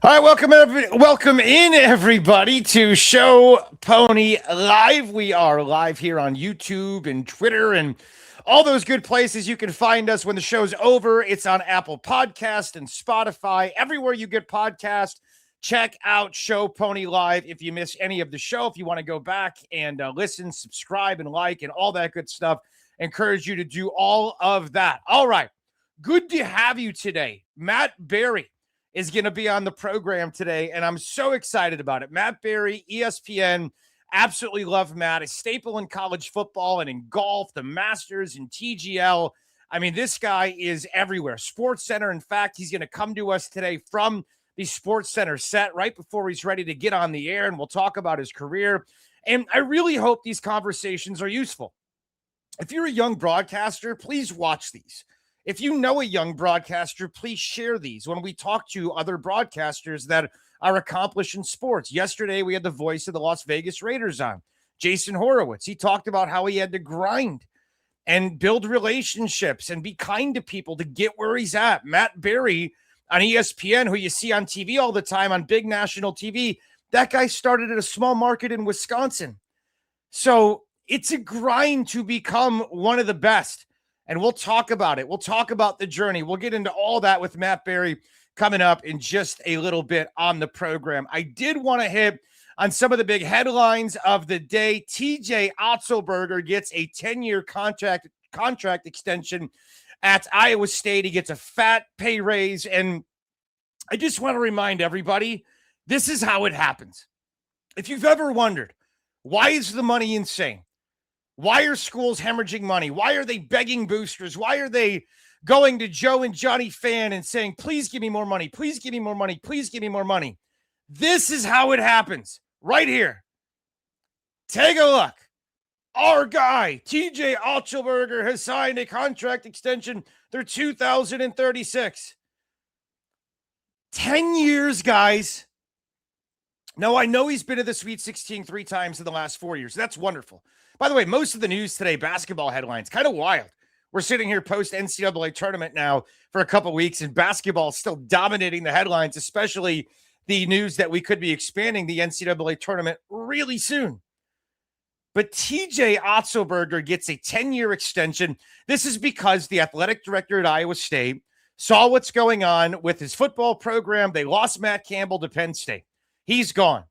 All right, welcome in everybody to Show Pony Live. We are live here on YouTube and Twitter and all those good places you can find us when the show's over. It's on Apple Podcast and Spotify, everywhere you get podcast. Check out Show Pony Live if you miss any of the show. If you want to go back and listen, subscribe, and like, and all that good stuff, encourage you to do all of that. All right, good to have you today, Matt Barrie is going to be on the program today, and I'm so excited about it. Matt Barrie, ESPN, absolutely love Matt. A staple in college football and in golf, the Masters and TGL. I mean, this guy is everywhere. Sports Center, in fact, he's going to come to us today from the Sports Center set right before he's ready to get on the air, and we'll talk about his career. And I really hope these conversations are useful. If you're a young broadcaster, please watch these. If you know a young broadcaster, please share these when we talk to other broadcasters that are accomplished in sports. Yesterday, we had the voice of the Las Vegas Raiders on, Jason Horowitz. He talked about how he had to grind and build relationships and be kind to people to get where he's at. Matt Barrie on ESPN, who you see on TV all the time on big national TV, that guy started at a small market in Wisconsin. So it's a grind to become one of the best. And we'll talk about it. We'll talk about the journey. We'll get into all that with Matt Barrie coming up in just a little bit on the program. I did want to hit on some of the big headlines of the day. TJ Otzelberger gets a 10-year contract extension at Iowa State. He gets a fat pay raise. And I just want to remind everybody, this is how it happens. If you've ever wondered, why is the money insane? Why are schools hemorrhaging money? Why are they begging boosters? Why are they going to Joe and Johnny Fan and saying, please give me more money, please give me more money, please give me more money? This is how it happens right here. Take a look. Our guy, TJ Otzelberger, has signed a contract extension through 2036. 10 years, guys. Now, I know he's been to the Sweet 16 3 times in the last 4 years. That's wonderful. By the way, most of the news today, basketball headlines, kind of wild. We're sitting here post-NCAA tournament now for a couple weeks, and basketball is still dominating the headlines, especially the news that we could be expanding the NCAA tournament really soon. But TJ Otzelberger gets a 10-year extension. This is because the athletic director at Iowa State saw what's going on with his football program. They lost Matt Campbell to Penn State. He's gone.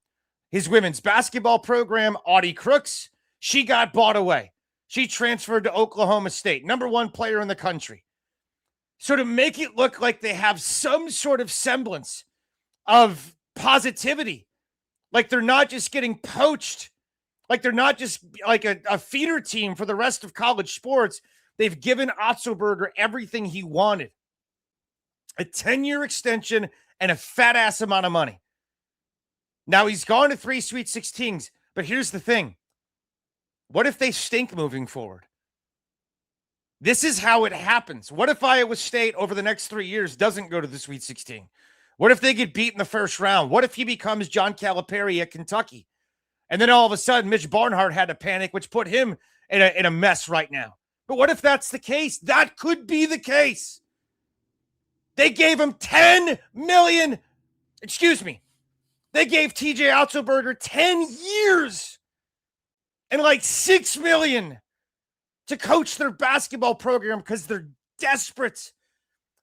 His women's basketball program, Audie Crooks, she got bought away. She transferred to Oklahoma State, number one player in the country. So to make it look like they have some sort of semblance of positivity, like they're not just getting poached, like they're not just like a feeder team for the rest of college sports, they've given Otzelberger everything he wanted. A 10-year extension and a fat-ass amount of money. Now he's gone to 3 Sweet 16s, but here's the thing. What if they stink moving forward? This is how it happens. What if Iowa State over the next 3 years doesn't go to the Sweet 16? What if they get beat in the first round? What if he becomes John Calipari at Kentucky? And then all of a sudden, Mitch Barnhart had to panic, which put him in a mess right now. But what if that's the case? That could be the case. They gave him $10 million. Excuse me. They gave TJ Otzelberger 10 years and like $6 million to coach their basketball program because they're desperate.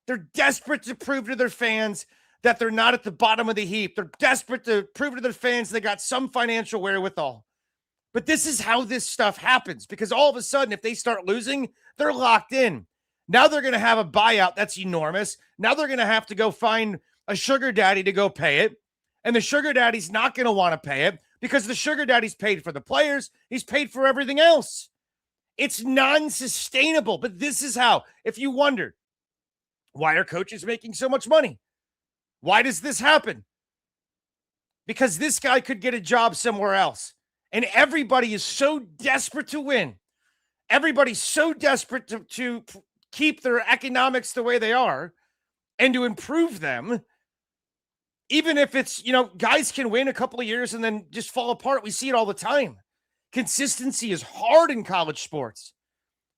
They're desperate to prove to their fans that they're not at the bottom of the heap. They're desperate to prove to their fans they got some financial wherewithal. But this is how this stuff happens, because all of a sudden, if they start losing, they're locked in. Now they're going to have a buyout that's enormous. Now they're going to have to go find a sugar daddy to go pay it. And the sugar daddy's not going to want to pay it because the sugar daddy's paid for the players. He's paid for everything else. It's non-sustainable. But this is how, if you wondered, why are coaches making so much money? Why does this happen? Because this guy could get a job somewhere else. And everybody is so desperate to win. Everybody's so desperate to keep their economics the way they are and to improve them. Even if it's, guys can win a couple of years and then just fall apart. We see it all the time. Consistency is hard in college sports.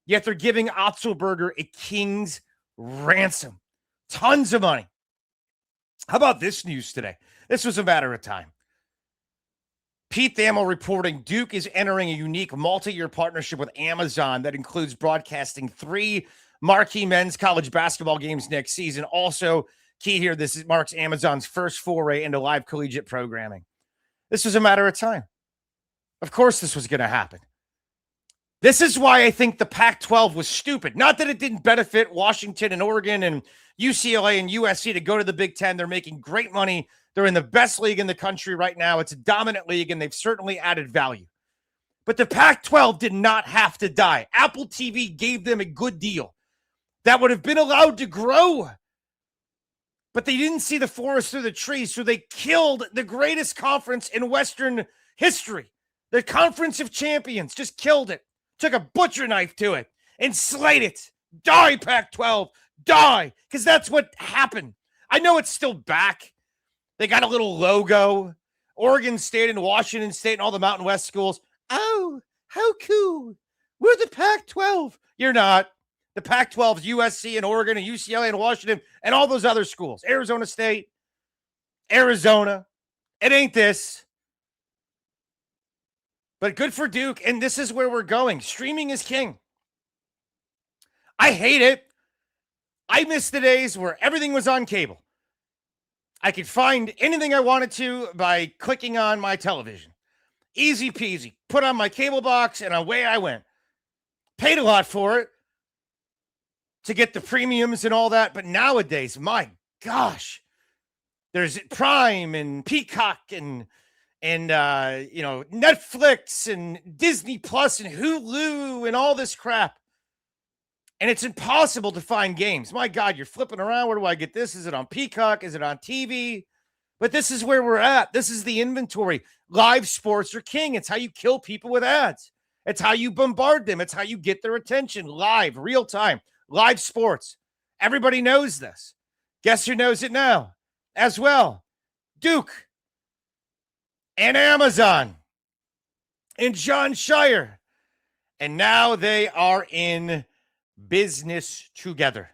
Yet they're giving Otzelberger a king's ransom. Tons of money. How about this news today? This was a matter of time. Pete Thamel reporting Duke is entering a unique multi-year partnership with Amazon that includes broadcasting 3 marquee men's college basketball games next season. Also, key here, this marks Amazon's first foray into live collegiate programming. This was a matter of time. Of course, this was going to happen. This is why I think the Pac-12 was stupid. Not that it didn't benefit Washington and Oregon and UCLA and USC to go to the Big Ten. They're making great money. They're in the best league in the country right now. It's a dominant league, and they've certainly added value. But the Pac-12 did not have to die. Apple TV gave them a good deal that would have been allowed to grow. But they didn't see the forest through the trees, so they killed the greatest conference in Western history. The Conference of Champions just killed it. Took a butcher knife to it and slayed it. Die, Pac-12. Die. Because that's what happened. I know it's still back. They got a little logo. Oregon State and Washington State and all the Mountain West schools. Oh, how cool. We're the Pac-12. You're not. The Pac-12 is USC and Oregon and UCLA and Washington and all those other schools. Arizona State, Arizona. It ain't this. But good for Duke, and this is where we're going. Streaming is king. I hate it. I miss the days where everything was on cable. I could find anything I wanted to by clicking on my television. Easy peasy. Put on my cable box, and away I went. Paid a lot for it to get the premiums and all that, but nowadays, my gosh, there's Prime and Peacock and Netflix and Disney Plus and Hulu and all this crap. And it's impossible to find games. My God, you're flipping around. Where do I get this? Is it on Peacock? Is it on TV? But this is where we're at. This is the inventory. Live sports are king. It's how you kill people with ads. It's how you bombard them. It's how you get their attention. Live, real time, live sports. Everybody knows this. Guess who knows it now as well? Duke. And Amazon and John Shire. And now they are in business together.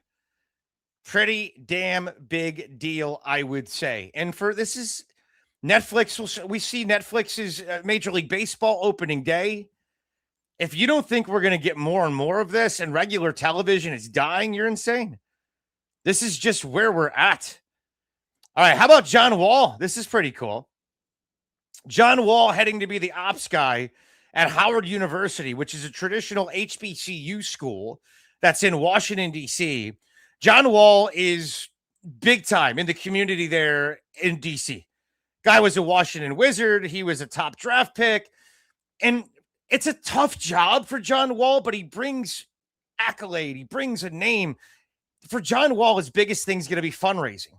Pretty damn big deal, I would say. And for this is Netflix. We see Netflix's Major League Baseball opening day. If you don't think we're going to get more and more of this and regular television is dying, you're insane. This is just where we're at. All right. How about John Wall? This is pretty cool. John Wall heading to be the ops guy at Howard University, which is a traditional HBCU school that's in Washington, D.C. John Wall is big time in the community there in D.C. Guy was a Washington Wizard. He was a top draft pick. And it's a tough job for John Wall, but he brings accolade. He brings a name. For John Wall, his biggest thing is going to be fundraising.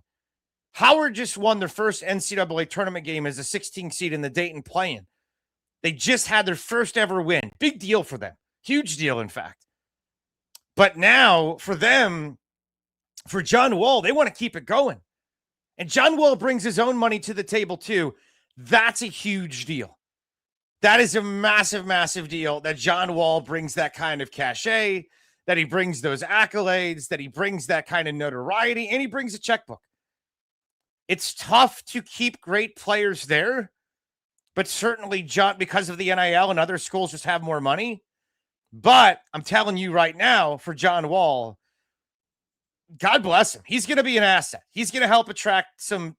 Howard just won their first NCAA tournament game as a 16 seed in the Dayton play-in. They just had their first ever win. Big deal for them. Huge deal, in fact. But now for them, for John Wall, they want to keep it going. And John Wall brings his own money to the table too. That's a huge deal. That is a massive, massive deal that John Wall brings that kind of cachet, that he brings those accolades, that he brings that kind of notoriety, and he brings a checkbook. It's tough to keep great players there, but certainly John, because of the NIL and other schools just have more money. But I'm telling you right now, for John Wall, God bless him. He's going to be an asset. He's going to help attract some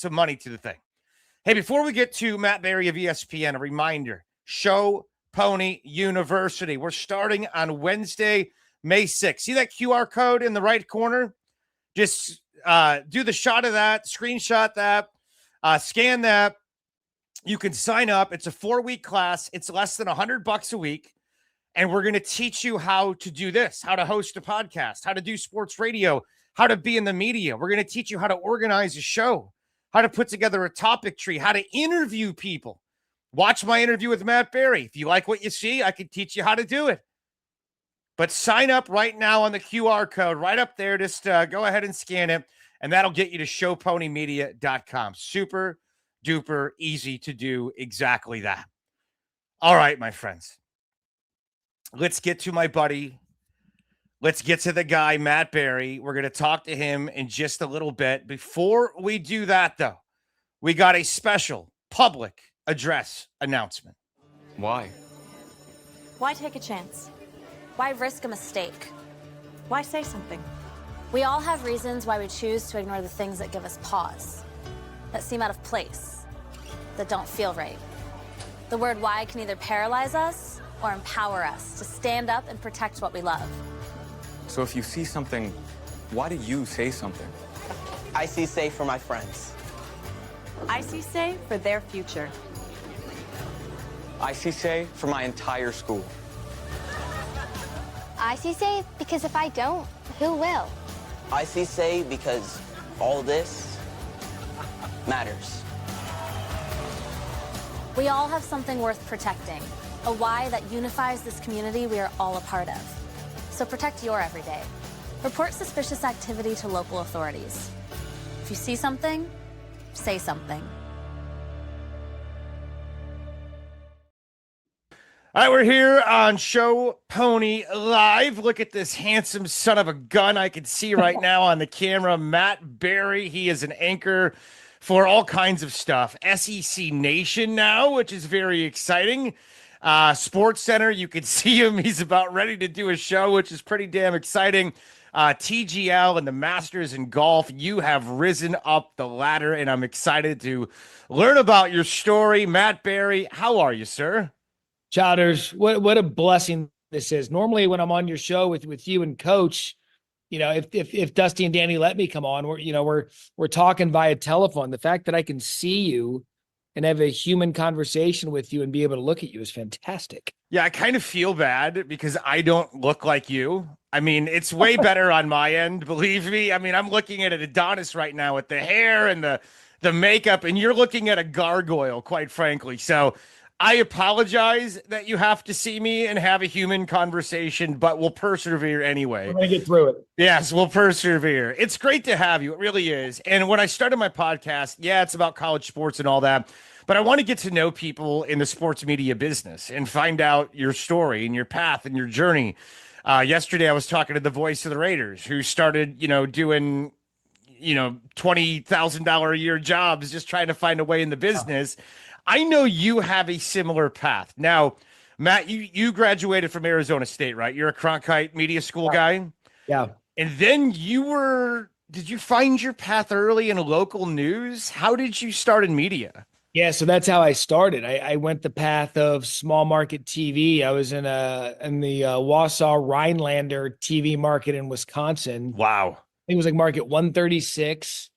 money to the thing. Hey, before we get to Matt Barrie of ESPN, a reminder, Show Pony University. We're starting on Wednesday, May 6th. See that QR code in the right corner? Just do the shot of that, screenshot that, scan that. You can sign up. It's a 4-week class. It's less than $100 a week. And we're going to teach you how to do this, how to host a podcast, how to do sports radio, how to be in the media. We're going to teach you how to organize a show, how to put together a topic tree, how to interview people. Watch my interview with Matt Barrie. If you like what you see, I can teach you how to do it. But sign up right now on the QR code right up there. Just go ahead and scan it, and that'll get you to showponymedia.com. Super duper easy to do exactly that. All right, my friends. Let's get to my buddy, Let's get to the guy, Matt Barrie. We're going to talk to him in just a little bit. Before we do that, though, we got a special public address announcement. Why? Why take a chance? Why risk a mistake? Why say something? We all have reasons why we choose to ignore the things that give us pause, that seem out of place, that don't feel right. The word why can either paralyze us or empower us to stand up and protect what we love. So if you see something, why do you say something? I see safe for my friends. I see say for their future. I see say for my entire school. I see say because if I don't, who will? I see say because all this matters. We all have something worth protecting, a why that unifies this community we are all a part of. So protect your everyday. Report suspicious activity to local authorities. If you see something, say something. All right, we're here on Show Pony Live. Look at this handsome son of a gun I can see right now on the camera. Matt Barrie. He is an anchor for all kinds of stuff. SEC Nation now, which is very exciting. Sports Center, you can see him. He's about ready to do a show, which is pretty damn exciting. TGL and the Masters in golf, you have risen up the ladder, and I'm excited to learn about your story. Matt Barrie, how are you, sir? Chowders, what a blessing this is. Normally, when I'm on your show with you and Coach, if Dusty and Danny let me come on, we're talking via telephone. The fact that I can see you and have a human conversation with you and be able to look at you is fantastic. Yeah, I kind of feel bad because I don't look like you. I mean, it's way better on my end, believe me. I mean, I'm looking at an Adonis right now with the hair and the makeup, and you're looking at a gargoyle, quite frankly. So I apologize that you have to see me and have a human conversation, but we'll persevere anyway. We're going to get through it. Yes, we'll persevere. It's great to have you. It really is. And when I started my podcast, yeah, it's about college sports and all that, but I want to get to know people in the sports media business and find out your story and your path and your journey. Yesterday, I was talking to the voice of the Raiders who started, doing $20,000 a year jobs, just trying to find a way in the business. I know you have a similar path. Now, Matt, you graduated from Arizona State, right? You're a Cronkite media school guy. Yeah. And then did you find your path early in local news? How did you start in media? Yeah, so that's how I started. I went the path of small market TV. I was in the Wausau Rhinelander TV market in Wisconsin. Wow. I think it was like market 136.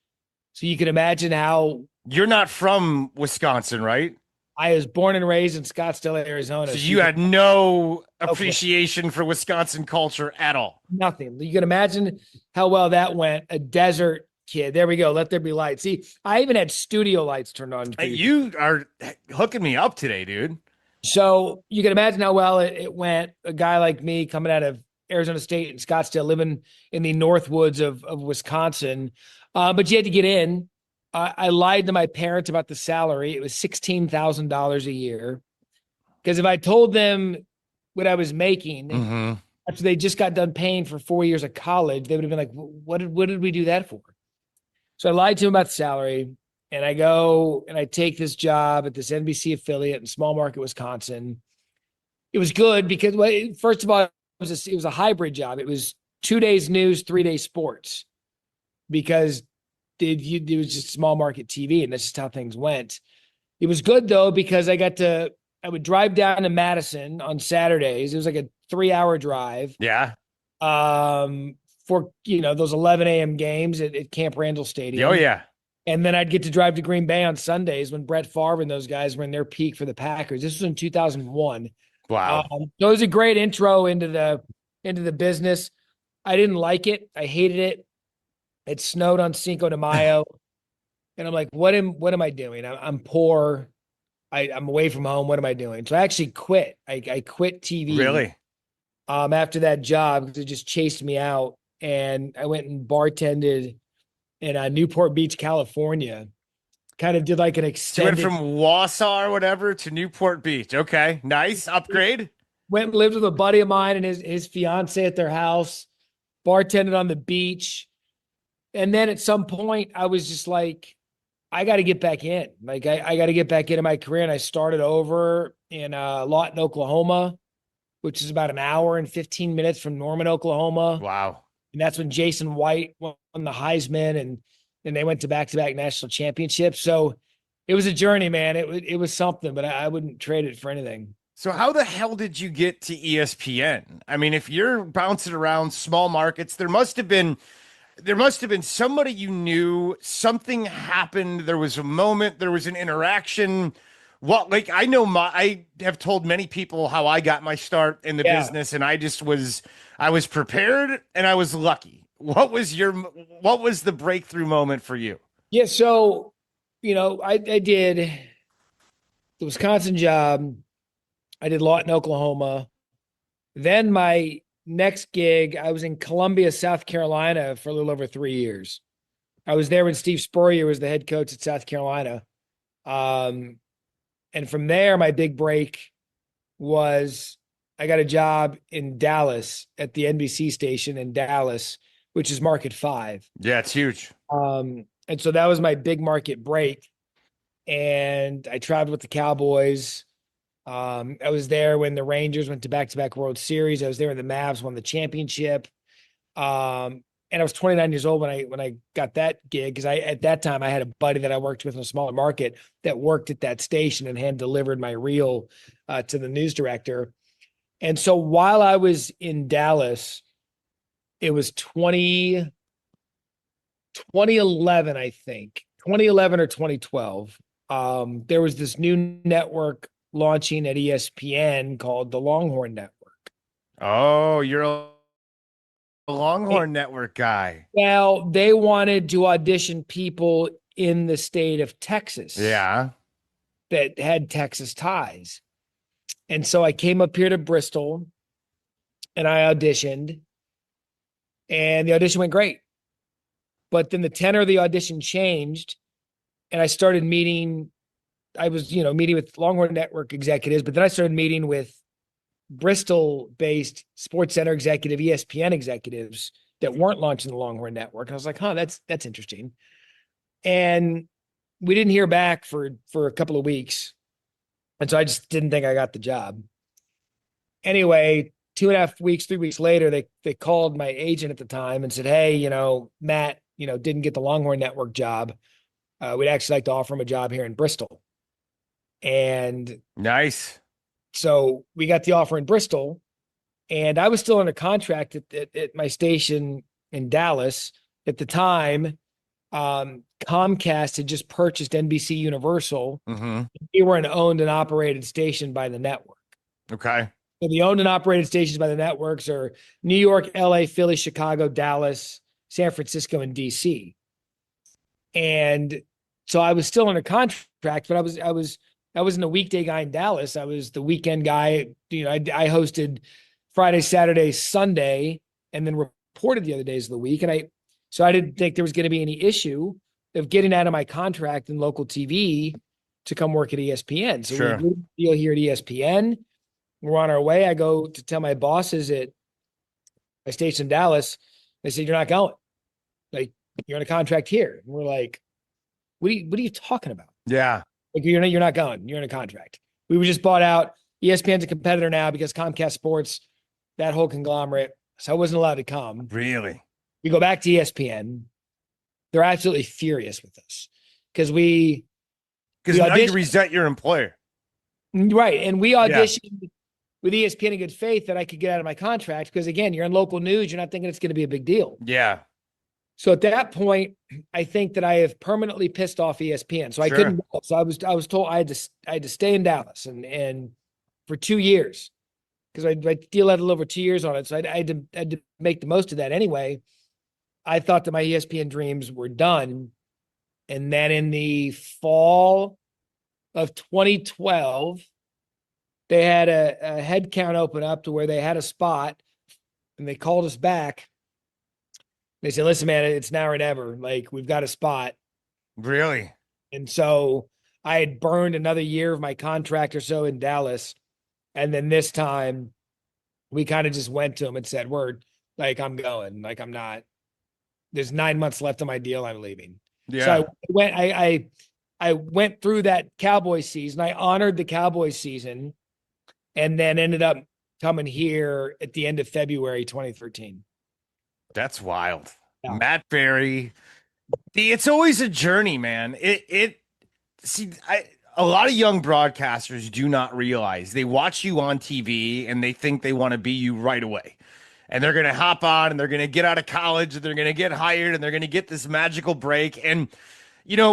So you can imagine how. You're not from Wisconsin, right? I was born and raised in Scottsdale, Arizona. So you had no appreciation for Wisconsin culture at all. Nothing. You can imagine how well that went. A desert kid. There we go. Let there be light. See, I even had studio lights turned on. You are hooking me up today, dude. So you can imagine how well it went. A guy like me coming out of Arizona State and Scottsdale, living in the north woods of Wisconsin. But you had to get in. I lied to my parents about the salary. It was $16,000 a year. Because if I told them what I was making after they just got done paying for 4 years of college, they would have been like, what did we do that for? So I lied to them about the salary, and I go and I take this job at this NBC affiliate in small market Wisconsin. It was good because, first of all, it was a hybrid job. It was 2 days news, 3 days sports, because it was just small market TV, and that's just how things went. It was good though, because I would drive down to Madison on Saturdays. It was like a 3-hour drive. Yeah. For those 11 a.m. games at Camp Randall Stadium. Oh yeah. And then I'd get to drive to Green Bay on Sundays when Brett Favre and those guys were in their peak for the Packers. This was in 2001. Wow. So it was a great intro into the business. I didn't like it. I hated it. It snowed on Cinco de Mayo. And I'm like, what am I doing? I'm poor. I'm away from home. What am I doing? So I actually quit. I quit TV. Really? After that job, because it just chased me out. And I went and bartended in Newport Beach, California. Kind of did like an extended. So went from Wausau or whatever to Newport Beach. Okay, nice upgrade. Went and lived with a buddy of mine and his fiance at their house. bartended on the beach. And then at some point I was just like, I got to get back in. Like I got to get back into my career. And I started over in Lawton, Oklahoma, which is about an hour and 15 minutes from Norman, Oklahoma. Wow. And that's when Jason White won the Heisman and they went to back-to-back national championships. So it was a journey, man. It was something, but I wouldn't trade it for anything. So how the hell did you get to ESPN? I mean, if you're bouncing around small markets, there must have been somebody you knew, something happened, there was a moment, there was an interaction. What, like, I have told many people how I got my start in the business, and I was prepared and I was lucky. What was the breakthrough moment for you? Yeah. So, I did the Wisconsin job. I did Lawton, Oklahoma. Then my next gig, I was in Columbia, South Carolina for a little over 3 years. I was there when Steve Spurrier was the head coach at South Carolina. And from there, my big break was I got a job in Dallas at the NBC station in Dallas, which is Market 5. Yeah, it's huge. And so that was my big market break. And I traveled with the Cowboys. I was there when the Rangers went to back-to-back World Series. I was there when the Mavs won the championship. And I was 29 years old when I got that gig, because at that time I had a buddy that I worked with in a smaller market that worked at that station and hand delivered my reel to the news director. And so while I was in Dallas, it was 2011, I think, 2011 or 2012. There was this new network launching at ESPN called the Longhorn Network. Oh, you're a Longhorn Network guy. Well, they wanted to audition people in the state of Texas. Yeah. That had Texas ties. And so I came up here to Bristol and I auditioned, and the audition went great. But then the tenor of the audition changed, and I started meeting. I was, meeting with Longhorn Network executives, but then I started meeting with Bristol-based Sports Center executive, ESPN executives that weren't launching the Longhorn Network. And I was like, that's interesting. And we didn't hear back for a couple of weeks. And so I just didn't think I got the job. Anyway, 2.5 weeks, 3 weeks later, they called my agent at the time and said, hey, Matt, didn't get the Longhorn Network job. We'd actually like to offer him a job here in Bristol. And nice. So we got the offer in Bristol, and I was still under contract at my station in Dallas at the time. Comcast had just purchased NBC Universal. Mm-hmm. We were an owned and operated station by the network. Okay. So the owned and operated stations by the networks are New York, LA, Philly, Chicago, Dallas, San Francisco, and DC. And so I was still under contract, but I wasn't a weekday guy in Dallas. I was the weekend guy. I hosted Friday, Saturday, Sunday, and then reported the other days of the week. So I didn't think there was going to be any issue of getting out of my contract in local TV to come work at ESPN. So sure. We did a deal here at ESPN. We're on our way. I go to tell my bosses at my station in Dallas. They said, you're not going. Like, you're on a contract here. And we're like, what are you talking about? Yeah. Like, you're not going. You're in a contract. We were just bought out. ESPN's a competitor now because Comcast Sports, that whole conglomerate. So I wasn't allowed to come. Really? We go back to ESPN. They're absolutely furious with us because now you resent your employer. Right. And we auditioned with ESPN in good faith that I could get out of my contract because, again, you're in local news. You're not thinking it's going to be a big deal. Yeah. So at that point, I think that I have permanently pissed off ESPN. So I couldn't go. So I was told I had to stay in Dallas and for 2 years because my deal had a little over 2 years on it. So I had to make the most of that anyway. I thought that my ESPN dreams were done. And then in the fall of 2012, they had a head count open up to where they had a spot, and they called us back. They said, listen, man, it's now or never. Like, we've got a spot. Really? And so I had burned another year of my contract or so in Dallas. And then this time we kind of just went to them and said, we're Like I'm going, like I'm not, there's 9 months left on my deal. I'm leaving. Yeah. So I went through that Cowboys season. I honored the Cowboys season and then ended up coming here at the end of February 2013. That's wild. Yeah. Matt Barrie. It's always a journey, man. A lot of young broadcasters do not realize they watch you on TV and they think they want to be you right away. And they're going to hop on and they're going to get out of college and they're going to get hired and they're going to get this magical break. And,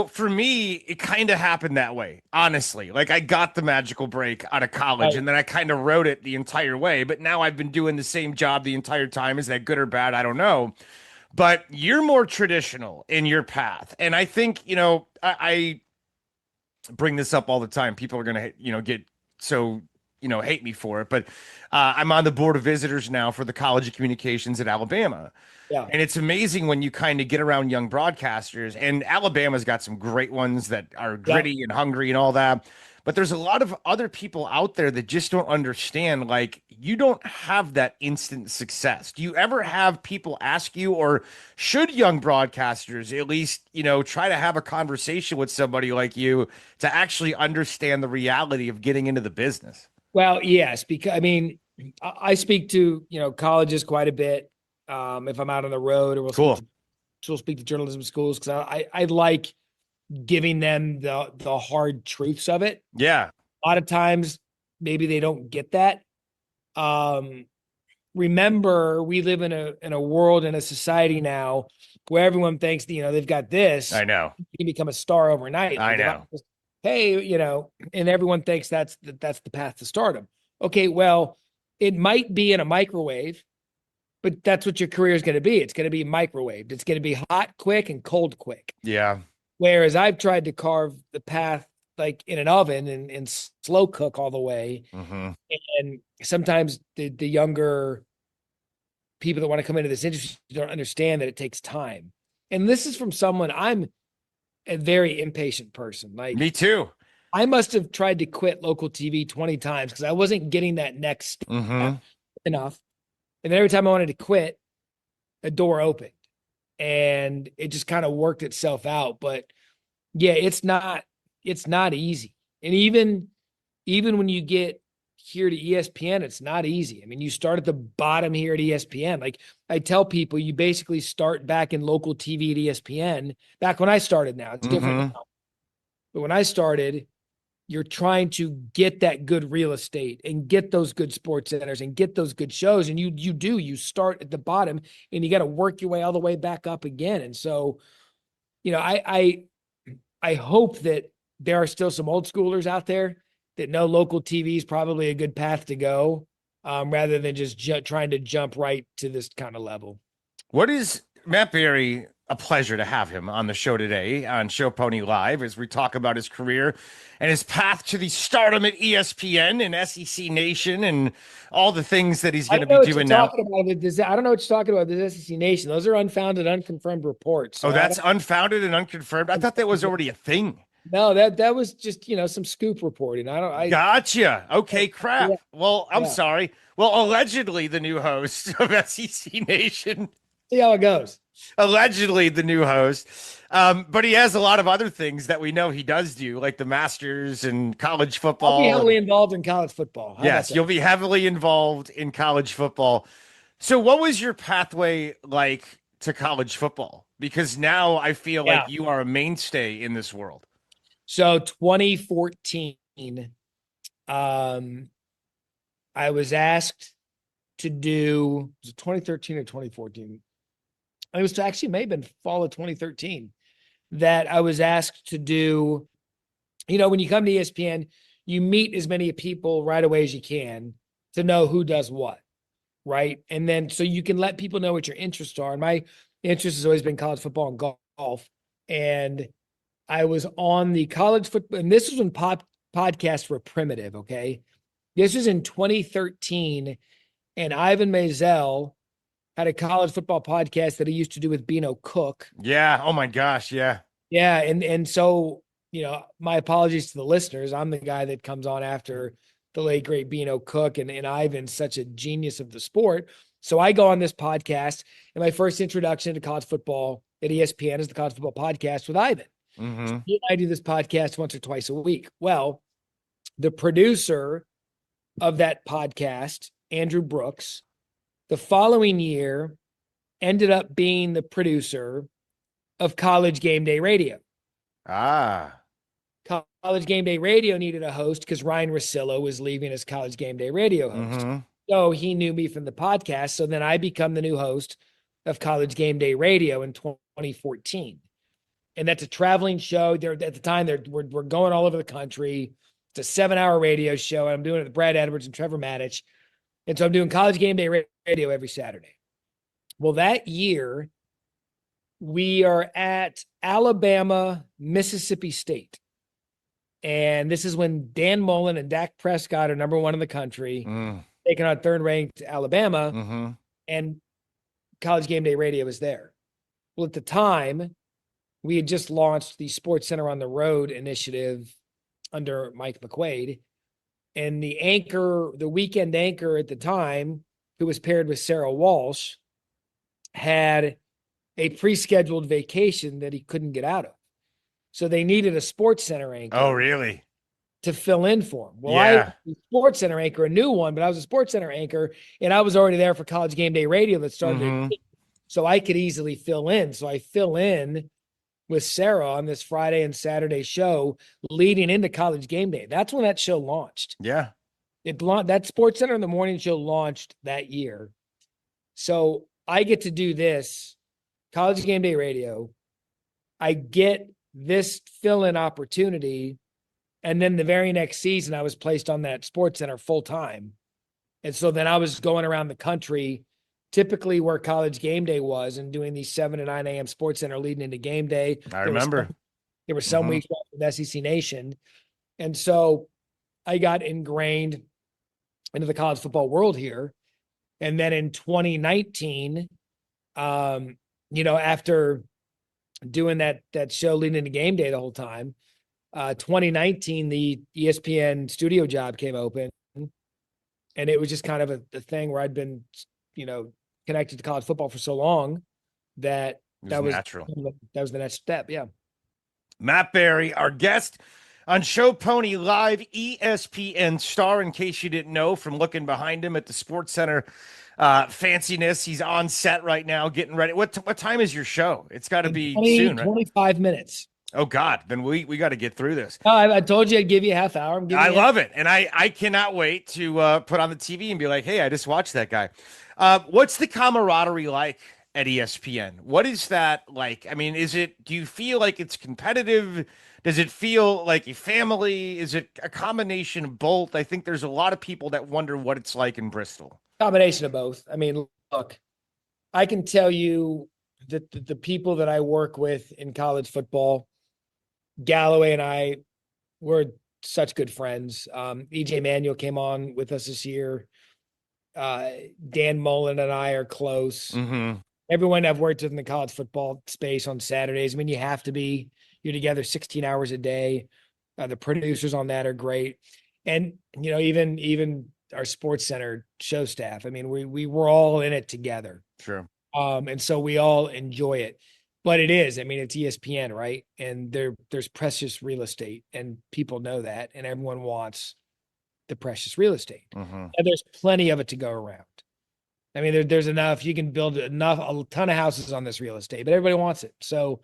for me, it kind of happened that way, honestly. Like I got the magical break out of college and then I kind of wrote it the entire way. But now I've been doing the same job the entire time. Is that good or bad? I don't know. But you're more traditional in your path. And I think, I bring this up all the time. People are going to, get so, hate me for it. But I'm on the board of visitors now for the College of Communications at Alabama. Yeah. And it's amazing when you kind of get around young broadcasters, and Alabama's got some great ones that are gritty and hungry and all that. But there's a lot of other people out there that just don't understand, like, you don't have that instant success. Do you ever have people ask you, or should young broadcasters at least, try to have a conversation with somebody like you to actually understand the reality of getting into the business? Well, yes, because I speak to, colleges quite a bit. If I'm out on the road, or we'll speak to journalism schools, because I like giving them the hard truths of it. Yeah. A lot of times maybe they don't get that. Remember, we live in a world, in a society now where everyone thinks, they've got this. I know. You can become a star overnight. I know. Hey, and everyone thinks that's the path to stardom. Okay, well, it might be in a microwave, but that's what your career is going to be. It's going to be microwaved. It's going to be hot quick and cold quick. Yeah. Whereas I've tried to carve the path like in an oven and slow cook all the way. Mm-hmm. And sometimes the younger people that want to come into this industry don't understand that it takes time. And this is from someone, I'm a very impatient person. Like me too. I must have tried to quit local TV 20 times because I wasn't getting that next step enough. And then every time I wanted to quit, a door opened and it just kind of worked itself out. But yeah, it's not easy. And even when you get here to ESPN, it's not easy. I mean, you start at the bottom here at ESPN. Like I tell people, you basically start back in local TV at ESPN. Back when I started now, it's different now. But when I started, you're trying to get that good real estate and get those good sports centers and get those good shows. And you start at the bottom and you got to work your way all the way back up again. And so, I hope that there are still some old schoolers out there that know local TV is probably a good path to go, rather than just trying to jump right to this kind of level. What is Matt Barrie? A pleasure to have him on the show today on Show Pony Live as we talk about his career and his path to the stardom at ESPN and SEC Nation and all the things that he's going to be doing now. I don't know what you're talking about. The SEC Nation. Those are unfounded, unconfirmed reports. So that's unfounded and unconfirmed. I thought that was already a thing. No, that was just, some scoop reporting. Gotcha. Okay, crap. Yeah. Well, I'm sorry. Well, allegedly the new host of SEC Nation. See how it goes. Allegedly the new host. But he has a lot of other things that we know he does do, like the Masters and college football. I'll be heavily involved in college football. Yes, you'll be heavily involved in college football. So what was your pathway like to college football? Because now I feel like you are a mainstay in this world. So 2014, I was asked to do, was it 2013 or 2014? It was actually may have been fall of 2013 that I was asked to do, when you come to ESPN, you meet as many people right away as you can to know who does what, right? And then so you can let people know what your interests are. And my interest has always been college football and golf. And I was on the college football, and this was when podcasts were primitive, okay? This was in 2013, and Ivan Maisel had a college football podcast that he used to do with Beano Cook. Yeah. Oh my gosh. Yeah. Yeah. And so, my apologies to the listeners. I'm the guy that comes on after the late great Beano Cook, and Ivan's such a genius of the sport. So I go on this podcast, and my first introduction to college football at ESPN is the College Football Podcast with Ivan. Mm-hmm. I do this podcast once or twice a week. Well, the producer of that podcast, Andrew Brooks, the following year ended up being the producer of College Game Day Radio. Ah. College Game Day Radio needed a host because Ryan Russillo was leaving as College Game Day Radio host. Mm-hmm. So he knew me from the podcast. So then I become the new host of College Game Day Radio in 2014. And that's a traveling show. There at the time, we're going all over the country. It's a 7-hour radio show. And I'm doing it with Brad Edwards and Trevor Maddich. And so I'm doing College Game Day Radio every Saturday. Well, that year, we are at Alabama, Mississippi State. And this is when Dan Mullen and Dak Prescott are number one in the country, taking on third-ranked Alabama. Mm-hmm. And College Game Day Radio was there. Well, at the time, we had just launched the Sports Center on the Road initiative under Mike McQuaid. And the weekend anchor at the time, who was paired with Sarah Walsh, had a pre-scheduled vacation that he couldn't get out of. So they needed a Sports Center anchor. Oh, really? To fill in for him. Well, Yeah. I was a Sports Center anchor, a new one, but I was a Sports Center anchor, and I was already there for College Game Day Radio that started. Mhm. So I could easily fill in. So I fill in with Sarah on this Friday and Saturday show leading into College Game Day. That's when that show launched. Yeah. That Sports Center in the Morning show launched that year. So I get to do this College Game Day Radio. I get this fill-in opportunity. And then the very next season, I was placed on that Sports Center full time. And so then I was going around the country, typically where College Game Day was, and doing these 7 to 9 a.m. Sports Center leading into game day. I remember. There were some weeks with SEC Nation. And so I got ingrained into the college football world here. And then in 2019, after doing that show leading into game day the whole time, 2019, the ESPN studio job came open, and it was just kind of a thing where I'd been, connected to college football for so long that was natural. That was the next step. Yeah. Matt Barrie, our guest on Show Pony Live, ESPN star, in case you didn't know from looking behind him at the Sports Center fanciness. He's on set right now getting ready. What time is your show? It's got to be soon, right? 25 minutes. Oh God, then we got to get through this. Oh, I told you I'd give you a half hour. I love it. And I cannot wait to put on the TV and be like, hey, I just watched that guy. What's the camaraderie like at ESPN? What is that like? I mean, do you feel like it's competitive? Does it feel like a family? Is it a combination of both? I think there's a lot of people that wonder what it's like in Bristol. Combination of both. I mean, look, I can tell you that the people that I work with in college football, Galloway and I were such good friends. EJ Manuel came on with us this year. Dan Mullen and I are close. Mm-hmm. Everyone I've worked with in the college football space on Saturdays. I mean, you have to be. You're together 16 hours a day. The producers on that are great. And, even our Sports Center show staff. I mean, we were all in it together. Sure. And so we all enjoy it. But it's ESPN, right? And there's precious real estate, and people know that, and everyone wants the precious real estate. Mm-hmm. And there's plenty of it to go around. I mean, there's enough. You can build a ton of houses on this real estate, but everybody wants it. So,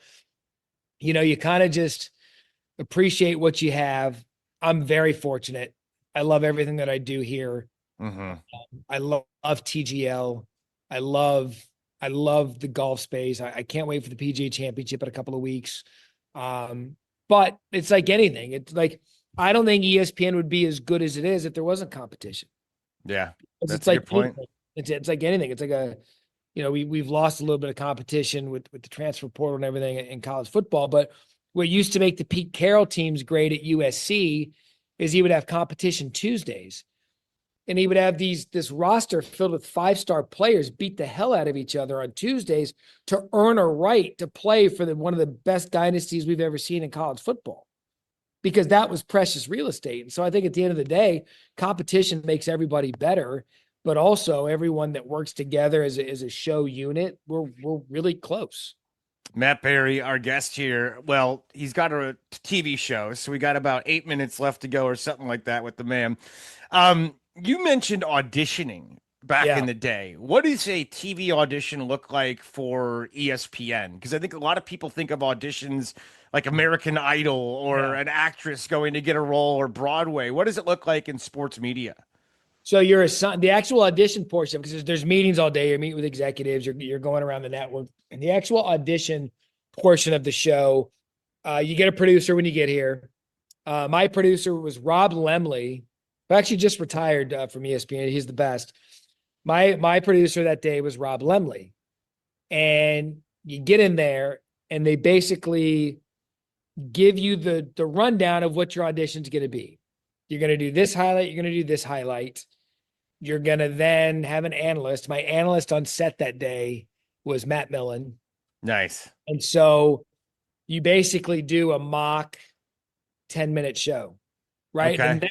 you kind of just appreciate what you have. I'm very fortunate. I love everything that I do here. Mm-hmm. I love TGL. I love the golf space. I can't wait for the PGA Championship in a couple of weeks. But it's like anything. It's like, I don't think ESPN would be as good as it is if there wasn't competition. Yeah, It's a like good point. It's like anything. It's like we've lost a little bit of competition with the transfer portal and everything in college football. But what used to make the Pete Carroll teams great at USC is he would have competition Tuesdays. And he would have this roster filled with 5-star players beat the hell out of each other on Tuesdays to earn a right to play for one of the best dynasties we've ever seen in college football, because that was precious real estate. And so I think at the end of the day, competition makes everybody better. but also everyone that works together as a show unit. We're really close. Matt Barrie, our guest here. Well, he's got a TV show, so we got about 8 minutes left to go or something like that with the man. You mentioned auditioning back in the day. What does a TV audition look like for ESPN? Because I think a lot of people think of auditions like American Idol or an actress going to get a role or Broadway. What does it look like in sports media? So you're assigned the actual audition portion, because there's meetings all day. You're meeting with executives. You're going around the network, and the actual audition portion of the show, you get a producer when you get here. My producer was Rob Lemley, who actually just retired from ESPN. He's the best. My producer that day was Rob Lemley, and you get in there, and they basically give you the rundown of what your audition's going to be. You're going to do this highlight. You're going to do this highlight. You're going to then have an analyst. My analyst on set that day was Matt Millen. Nice. And so you basically do a mock 10-minute show, right? Okay.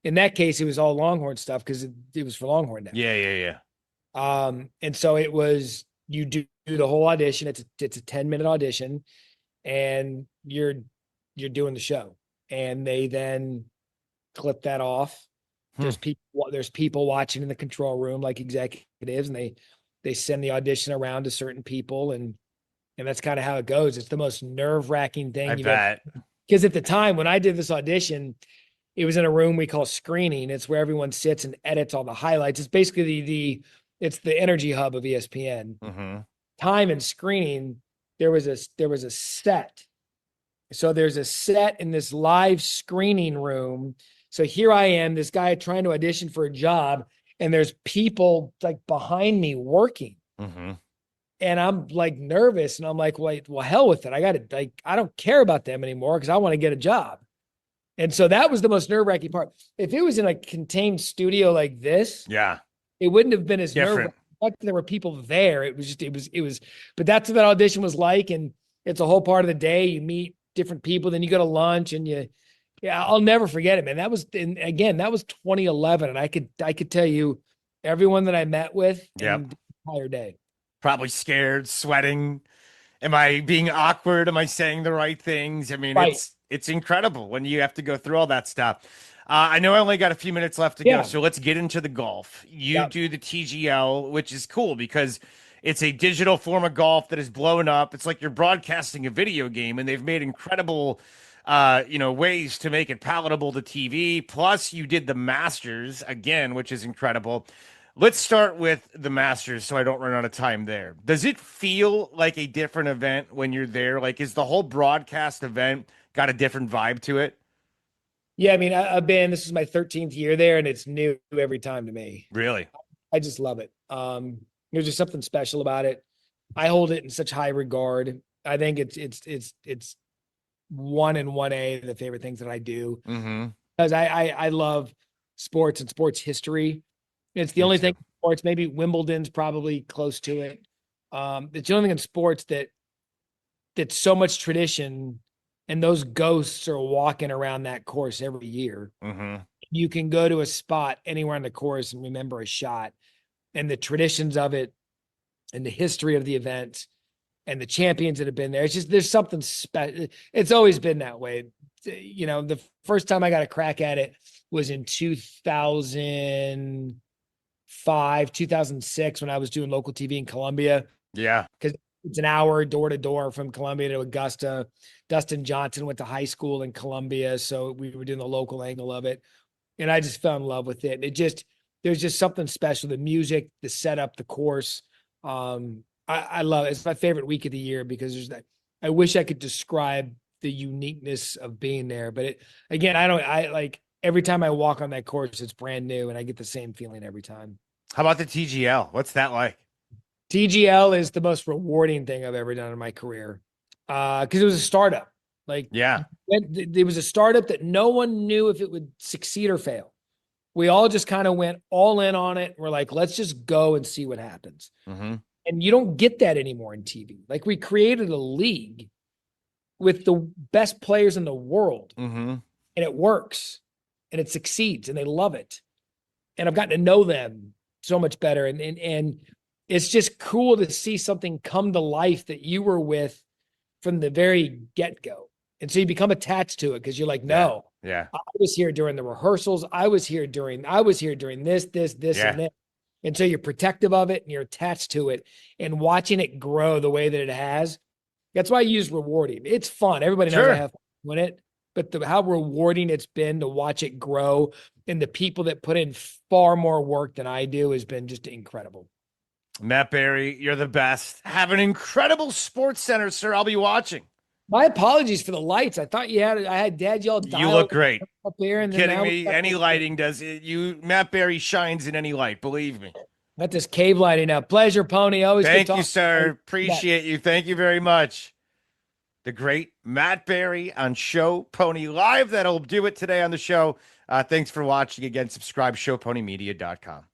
In that case, it was all Longhorn stuff because it was for Longhorn now. Yeah. And so it was, you do the whole audition. It's a 10-minute audition, and you're doing the show. And they then clip that off. There's people watching in the control room, like executives, and they send the audition around to certain people, and that's kind of how it goes. It's the most nerve-wracking thing. I bet. Because at the time when I did this audition, it was in a room we call screening. It's where everyone sits and edits all the highlights. It's basically it's the energy hub of ESPN. Mm-hmm. Time and screening, there was a set. So there's a set in this live screening room. So here I am, this guy trying to audition for a job, and there's people like behind me working. Mm-hmm. And I'm like nervous, and I'm like, well, hell with it. I don't care about them anymore because I want to get a job. And so that was the most nerve-wracking part. If it was in a contained studio like this, it wouldn't have been as nerve-wracking. There were people there. It was, but that's what that audition was like. And it's a whole part of the day. You meet different people, then you go to lunch, and I'll never forget it, man. That was 2011. And I could tell you everyone that I met with the entire day. Probably scared, sweating. Am I being awkward? Am I saying the right things? I mean, it's incredible when you have to go through all that stuff. I know I only got a few minutes left to go, so let's get into the golf. You do the TGL, which is cool because it's a digital form of golf that is blown up. It's like you're broadcasting a video game, and they've made incredible ways to make it palatable to TV. Plus, you did the Masters again, which is incredible. Let's start with the Masters so I don't run out of time there. Does it feel like a different event when you're there? Like, is the whole broadcast event got a different vibe to it? Yeah, I mean, this is my 13th year there, and it's new every time to me. Really? I just love it. There's just something special about it. I hold it in such high regard. I think it's 1 and 1A, the favorite things that I do. Mm-hmm. Because I love sports and sports history. It's the only thing in sports. Maybe Wimbledon's probably close to it. It's the only thing in sports that's so much tradition, and those ghosts are walking around that course every year. Mm-hmm. You can go to a spot anywhere on the course and remember a shot, and the traditions of it, and the history of the event, and the champions that have been there. It's just, there's something special. It's always been that way. The first time I got a crack at it was in 2005, 2006, when I was doing local TV in Columbia. Yeah. Because it's an hour door to door from Columbia to Augusta. Dustin Johnson went to high school in Columbia, so we were doing the local angle of it. And I just fell in love with it. There's just something special. The music, the setup, the course. I love it. It's my favorite week of the year because I wish I could describe the uniqueness of being there. But every time I walk on that course, it's brand new, and I get the same feeling every time. How about the TGL? What's that like? TGL is the most rewarding thing I've ever done in my career. Because it was a startup. It was a startup that no one knew if it would succeed or fail. We all just kind of went all in on it. We're like, let's just go and see what happens. Mm-hmm. And you don't get that anymore in TV. Like, we created a league with the best players in the world, mm-hmm. and it works, and it succeeds, and they love it. and I've gotten to know them so much better. And it's just cool to see something come to life that you were with from the very get-go. And so you become attached to it because you're like, no, Yeah. I was here during the rehearsals. I was here during this, Yeah. and this. And so you're protective of it and you're attached to it, and watching it grow the way that it has. That's why I use rewarding. It's fun. Everybody knows Sure. I have fun doing it, but how rewarding it's been to watch it grow, and the people that put in far more work than I do has been just incredible. Matt Barrie, you're the best. Have an incredible sports center, sir. I'll be watching. My apologies for the lights. I thought I had Dad yell. You look great. Up there, and Kidding me? Any lighting does it. Matt Barrie shines in any light. Believe me. Got this cave lighting up. Pleasure, Pony. Always good Thank you, talking. sir. Appreciate you. Thank you very much. The great Matt Barrie on Show Pony Live. That'll do it today on the show. Thanks for watching. Again, subscribe, showponymedia.com.